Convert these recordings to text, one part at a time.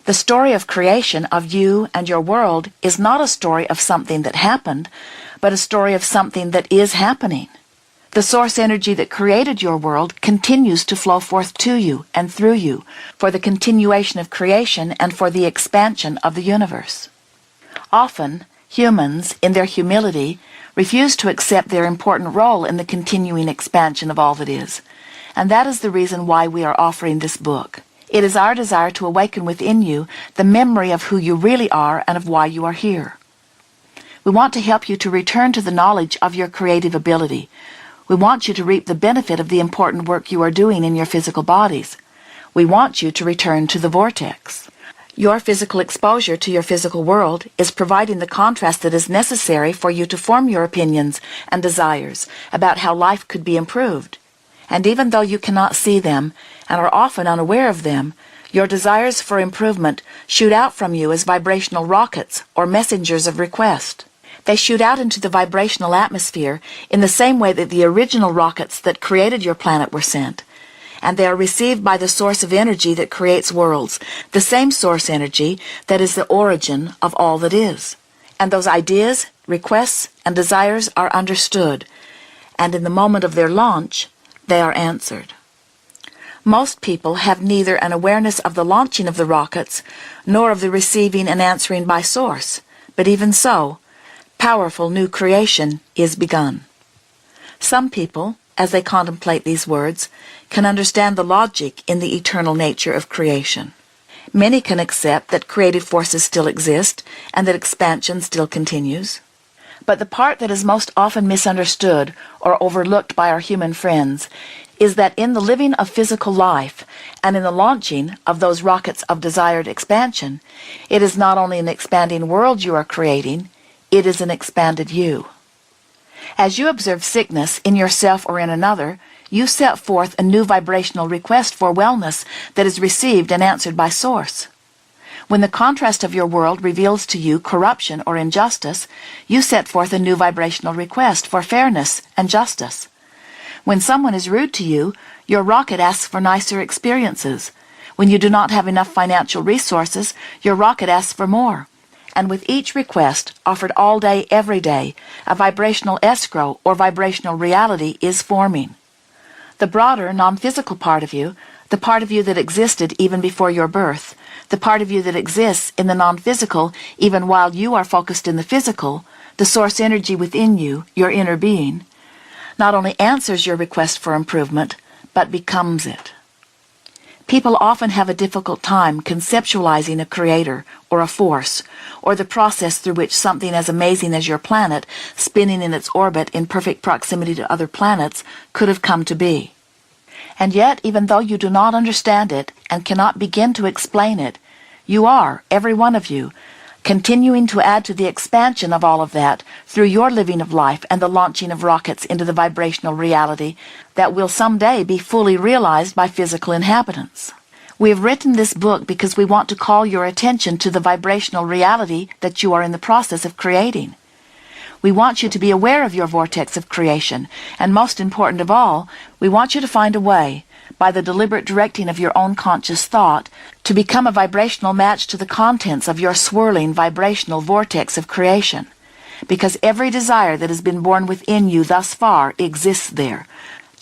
The story of creation of you and your world is not a story of something that happened, but a story of something that is happening. The source energy that created your world continues to flow forth to you and through you for the continuation of creation and for the expansion of the universe. Often, humans, in their humility, refuse to accept their important role in the continuing expansion of all that is, and that is the reason why we are offering this book. It is our desire to awaken within you the memory of who you really are and of why you are here. We want to help you to return to the knowledge of your creative ability. We want you to reap the benefit of the important work you are doing in your physical bodies. We want you to return to the vortex. Your physical exposure to your physical world is providing the contrast that is necessary for you to form your opinions and desires about how life could be improved. And even though you cannot see them and are often unaware of them, your desires for improvement shoot out from you as vibrational rockets or messengers of request. They shoot out into the vibrational atmosphere in the same way that the original rockets that created your planet were sent. And they are received by the source of energy that creates worlds, the same source energy that is the origin of all that is. And those ideas, requests, and desires are understood, and in the moment of their launch, they are answered. Most people have neither an awareness of the launching of the rockets nor of the receiving and answering by source, but even so, powerful new creation is begun. Some people, as they contemplate these words, can understand the logic in the eternal nature of creation. Many can accept that creative forces still exist and that expansion still continues. But the part that is most often misunderstood or overlooked by our human friends is that in the living of physical life and in the launching of those rockets of desired expansion, it is not only an expanding world you are creating, it is an expanded you. As you observe sickness in yourself or in another, you set forth a new vibrational request for wellness that is received and answered by Source. When the contrast of your world reveals to you corruption or injustice, you set forth a new vibrational request for fairness and justice. When someone is rude to you, your rocket asks for nicer experiences. When you do not have enough financial resources, your rocket asks for more. And with each request, offered all day, every day, a vibrational escrow or vibrational reality is forming. The broader, non-physical part of you, the part of you that existed even before your birth, the part of you that exists in the non-physical even while you are focused in the physical, the source energy within you, your inner being, not only answers your request for improvement, but becomes it. People often have a difficult time conceptualizing a creator or a force, or the process through which something as amazing as your planet, spinning in its orbit in perfect proximity to other planets, could have come to be. And yet, even though you do not understand it and cannot begin to explain it, you are, every one of you, continuing to add to the expansion of all of that through your living of life and the launching of rockets into the vibrational reality that will someday be fully realized by physical inhabitants. We have written this book because we want to call your attention to the vibrational reality that you are in the process of creating. We want you to be aware of your vortex of creation, and most important of all, we want you to find a way, by the deliberate directing of your own conscious thought, to become a vibrational match to the contents of your swirling vibrational vortex of creation. Because every desire that has been born within you thus far exists there,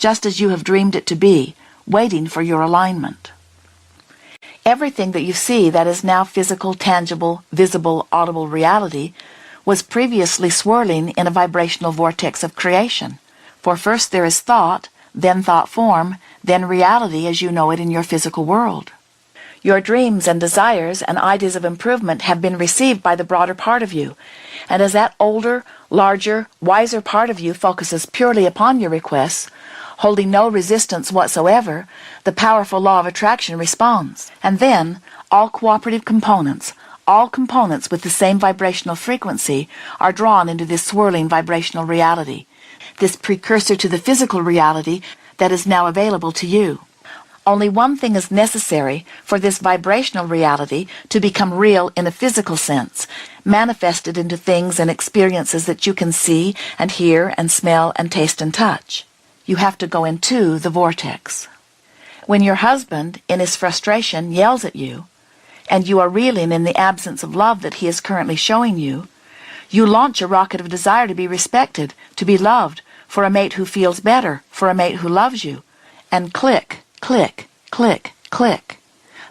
just as you have dreamed it to be, waiting for your alignment. Everything that you see that is now physical, tangible, visible, audible reality was previously swirling in a vibrational vortex of creation. For first there is thought, then thought form, then reality as you know it in your physical world. Your dreams and desires and ideas of improvement have been received by the broader part of you, and as that older, larger, wiser part of you focuses purely upon your requests, holding no resistance whatsoever, the powerful law of attraction responds. And then, all cooperative components, all components with the same vibrational frequency, are drawn into this swirling vibrational reality, this precursor to the physical reality that is now available to you. Only one thing is necessary for this vibrational reality to become real in a physical sense, manifested into things and experiences that you can see and hear and smell and taste and touch. You have to go into the vortex. When your husband, in his frustration, yells at you, and you are reeling in the absence of love that he is currently showing you, you launch a rocket of desire to be respected, to be loved, for a mate who feels better, for a mate who loves you, and click, click, click, click.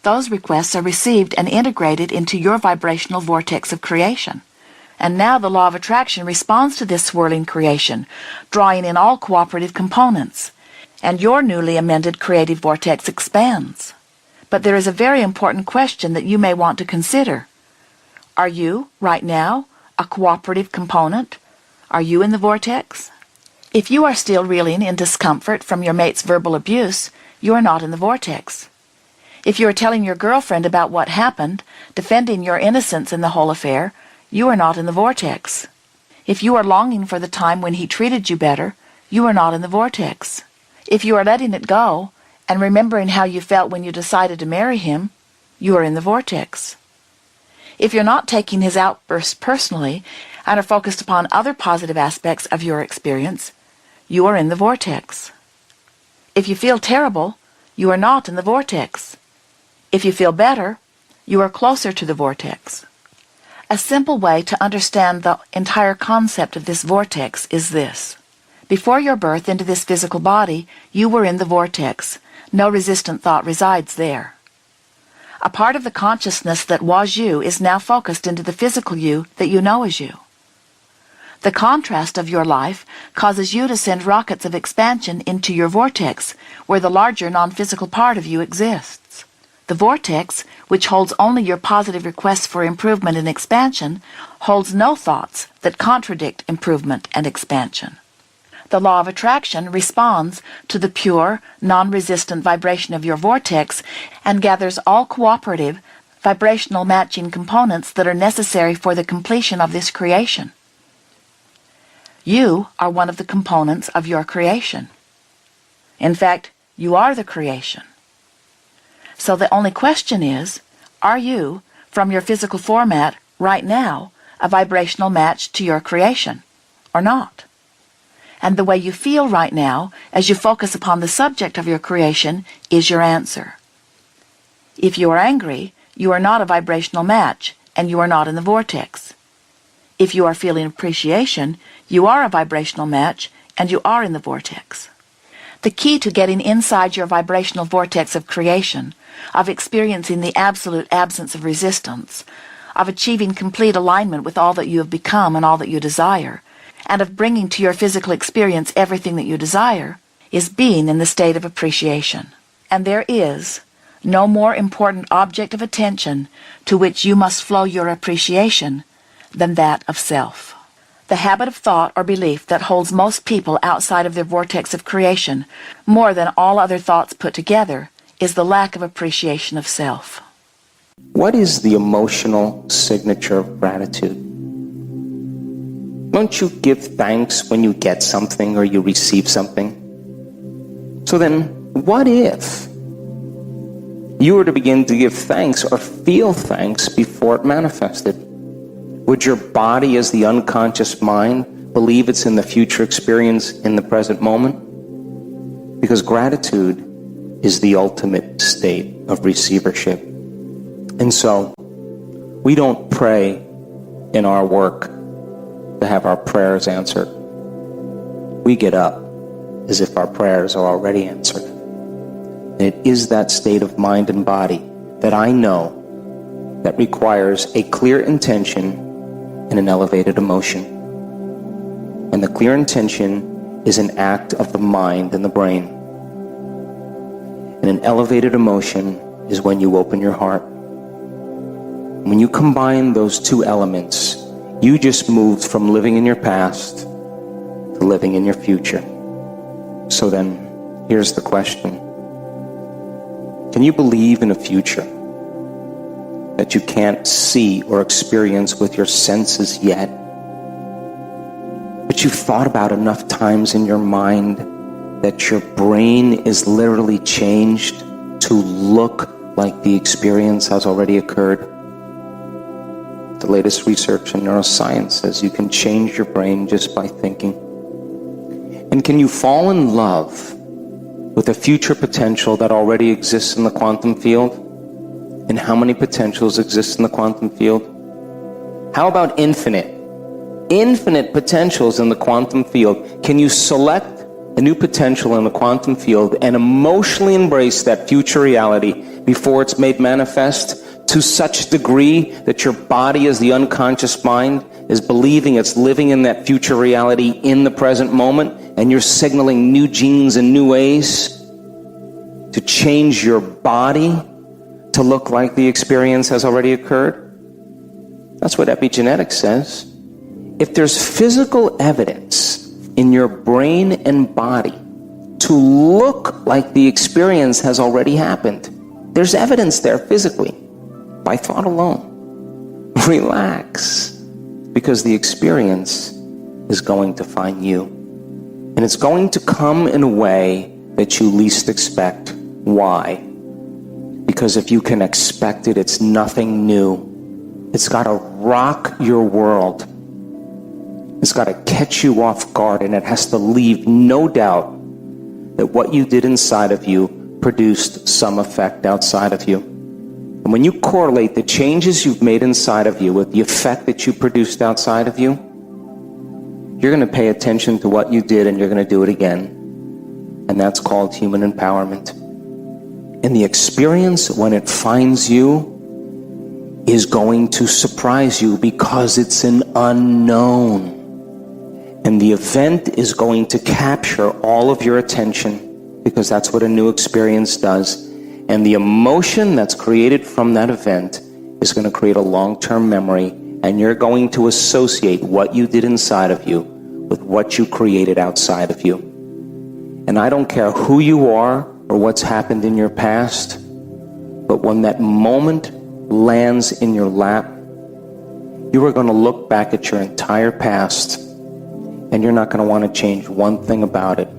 Those requests are received and integrated into your vibrational vortex of creation. And now the law of attraction responds to this swirling creation, drawing in all cooperative components, and your newly amended creative vortex expands. But there is a very important question that you may want to consider. Are you, right now, a cooperative component? Are you in the vortex? If you are still reeling in discomfort from your mate's verbal abuse, you are not in the vortex. If you are telling your girlfriend about what happened, defending your innocence in the whole affair, you are not in the vortex. If you are longing for the time when he treated you better, you are not in the vortex. If you are letting it go and remembering how you felt when you decided to marry him, you are in the vortex. If you're not taking his outbursts personally and are focused upon other positive aspects of your experience, you are in the vortex. If you feel terrible, you are not in the vortex. If you feel better, you are closer to the vortex. A simple way to understand the entire concept of this vortex is this. Before your birth into this physical body, you were in the vortex. No resistant thought resides there. A part of the consciousness that was you is now focused into the physical you that you know as you. The contrast of your life causes you to send rockets of expansion into your vortex, where the larger non-physical part of you exists. The vortex, which holds only your positive requests for improvement and expansion, holds no thoughts that contradict improvement and expansion. The law of attraction responds to the pure, non-resistant vibration of your vortex and gathers all cooperative, vibrational matching components that are necessary for the completion of this creation. You are one of the components of your creation. In fact, you are the creation. So the only question is, are you, from your physical format right now, a vibrational match to your creation, or not? And the way you feel right now, as you focus upon the subject of your creation, is your answer. If you are angry, you are not a vibrational match, and you are not in the vortex. If you are feeling appreciation, you are a vibrational match, and you are in the vortex. The key to getting inside your vibrational vortex of creation, of experiencing the absolute absence of resistance, of achieving complete alignment with all that you have become and all that you desire, and of bringing to your physical experience everything that you desire, is being in the state of appreciation. And there is no more important object of attention to which you must flow your appreciation than that of self. The habit of thought or belief that holds most people outside of their vortex of creation, more than all other thoughts put together, is the lack of appreciation of self. What is the emotional signature of gratitude? Don't you give thanks when you get something or you receive something? So then, what if you were to begin to give thanks or feel thanks before it manifested? Would your body, as the unconscious mind, believe it's in the future experience in the present moment? Because gratitude is the ultimate state of receivership. And so, we don't pray in our work to have our prayers answered. We get up as if our prayers are already answered. And it is that state of mind and body that I know that requires a clear intention and an elevated emotion. And the clear intention is an act of the mind and the brain. And an elevated emotion is when you open your heart. When you combine those two elements, you just moved from living in your past to living in your future. So then, here's the question. Can you believe in a future that you can't see or experience with your senses yet, but you've thought about enough times in your mind that your brain is literally changed to look like the experience has already occurred? The latest research in neuroscience says you can change your brain just by thinking. And can you fall in love with a future potential that already exists in the quantum field? And how many potentials exist in the quantum field? How about infinite? Infinite potentials in the quantum field. Can you select a new potential in the quantum field and emotionally embrace that future reality before it's made manifest to such degree that your body, as the unconscious mind, is believing it's living in that future reality in the present moment, and you're signaling new genes in new ways to change your body to look like the experience has already occurred? That's what epigenetics says. If there's physical evidence in your brain and body to look like the experience has already happened, there's evidence there physically, by thought alone. Relax, because the experience is going to find you. And it's going to come in a way that you least expect. Why? Because if you can expect it, it's nothing new. It's got to rock your world. It's got to catch you off guard, and it has to leave no doubt that what you did inside of you produced some effect outside of you. And when you correlate the changes you've made inside of you with the effect that you produced outside of you, you're going to pay attention to what you did, and you're going to do it again. And that's called human empowerment. And the experience, when it finds you, is going to surprise you because it's an unknown. And the event is going to capture all of your attention, because that's what a new experience does. And the emotion that's created from that event is going to create a long-term memory, and you're going to associate what you did inside of you with what you created outside of you. And I don't care who you are or what's happened in your past, but when that moment lands in your lap, you are going to look back at your entire past, and you're not going to want to change one thing about it,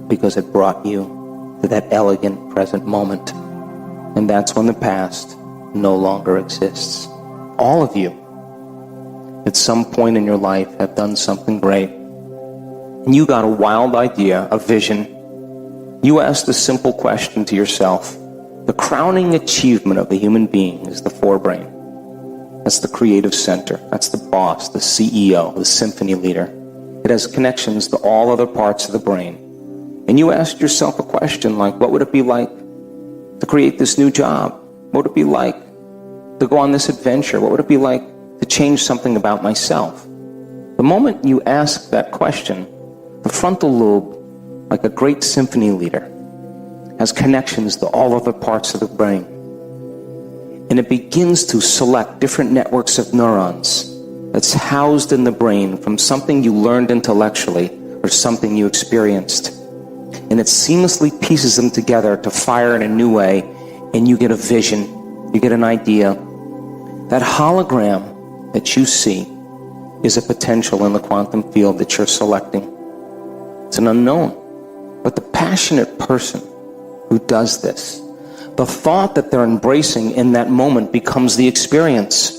because it brought you to that elegant present moment. And that's when the past no longer exists. All of you, at some point in your life, have done something great. And you got a wild idea, a vision. You asked a simple question to yourself. The crowning achievement of the human being is the forebrain. That's the creative center. That's the boss, the CEO, the symphony leader. It has connections to all other parts of the brain. And you asked yourself a question like, what would it be like to create this new job? What would it be like to go on this adventure? What would it be like to change something about myself? The moment you ask that question, the frontal lobe, like a great symphony leader, has connections to all other parts of the brain. And it begins to select different networks of neurons that's housed in the brain from something you learned intellectually or something you experienced. And it seamlessly pieces them together to fire in a new way, and you get a vision, you get an idea. That hologram that you see is a potential in the quantum field that you're selecting. It's an unknown. But the passionate person who does this, the thought that they're embracing in that moment becomes the experience.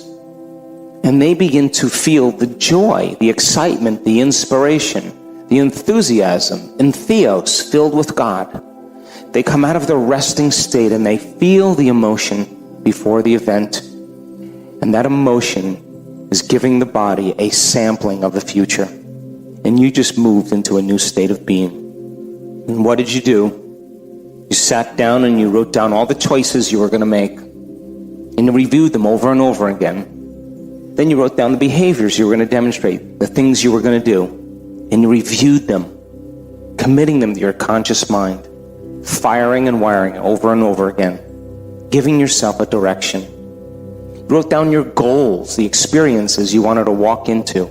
And they begin to feel the joy, the excitement, the inspiration, the enthusiasm, and theos, filled with God. They come out of their resting state and they feel the emotion before the event. And that emotion is giving the body a sampling of the future. And you just moved into a new state of being. And what did you do? You sat down and you wrote down all the choices you were going to make. And you reviewed them over and over again. Then you wrote down the behaviors you were going to demonstrate, the things you were going to do. And you reviewed them, committing them to your conscious mind, firing and wiring over and over again, giving yourself a direction. You wrote down your goals, the experiences you wanted to walk into.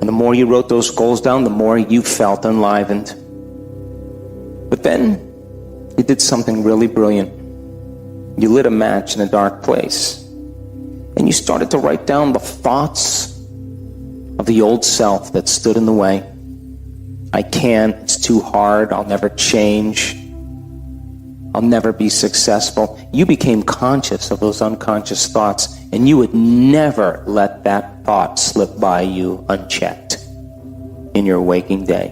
And the more you wrote those goals down, the more you felt enlivened. But then you did something really brilliant. You lit a match in a dark place. And you started to write down the thoughts of the old self that stood in the way. I can't, it's too hard, I'll never change, I'll never be successful. You became conscious of those unconscious thoughts, and you would never let that thought slip by you unchecked in your waking day.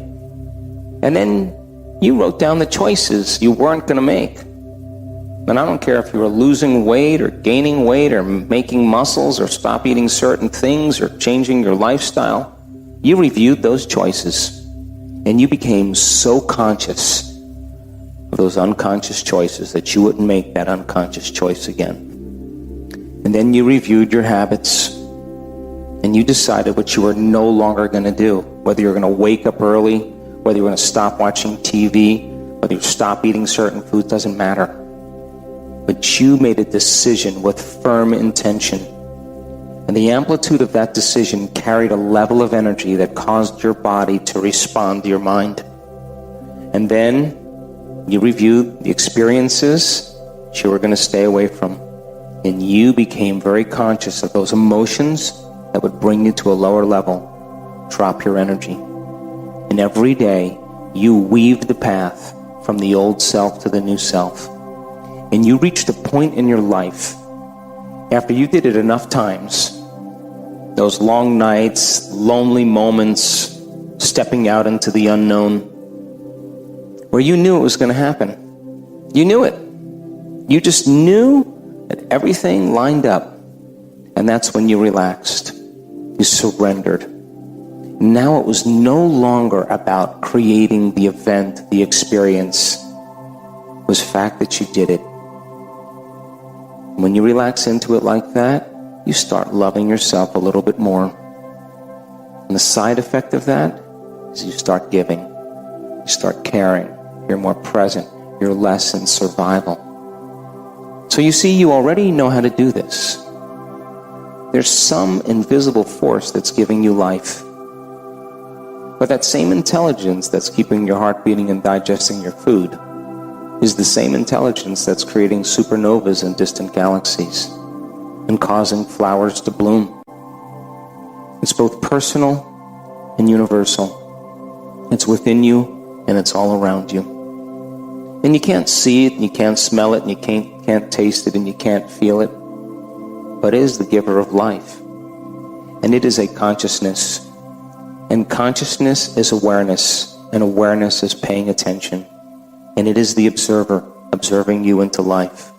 And then you wrote down the choices you weren't going to make. And I don't care if you were losing weight or gaining weight or making muscles or stop eating certain things or changing your lifestyle. You reviewed those choices and you became so conscious of those unconscious choices that you wouldn't make that unconscious choice again. And then you reviewed your habits and you decided what you were no longer going to do. Whether you're going to wake up early, whether you're going to stop watching TV, whether you stop eating certain foods, doesn't matter. But you made a decision with firm intention. And the amplitude of that decision carried a level of energy that caused your body to respond to your mind. And then you reviewed the experiences that you were going to stay away from. And you became very conscious of those emotions that would bring you to a lower level, drop your energy. And every day, you weaved the path from the old self to the new self. And you reached a point in your life, after you did it enough times, those long nights, lonely moments, stepping out into the unknown, where you knew it was going to happen. You knew it. You just knew that everything lined up. And that's when you relaxed. You surrendered. Now it was no longer about creating the event, the experience. It was the fact that you did it. When you relax into it like that, you start loving yourself a little bit more. And the side effect of that is you start giving. You start caring. You're more present. You're less in survival. So you see, you already know how to do this. There's some invisible force that's giving you life. But that same intelligence that's keeping your heart beating and digesting your food is the same intelligence that's creating supernovas in distant galaxies and causing flowers to bloom. It's both personal and universal. It's within you and it's all around you. And you can't see it, and you can't smell it, and you can't taste it, and you can't feel it. But it is the giver of life. And it is a consciousness. And consciousness is awareness, and awareness is paying attention. And it is the observer observing you into life.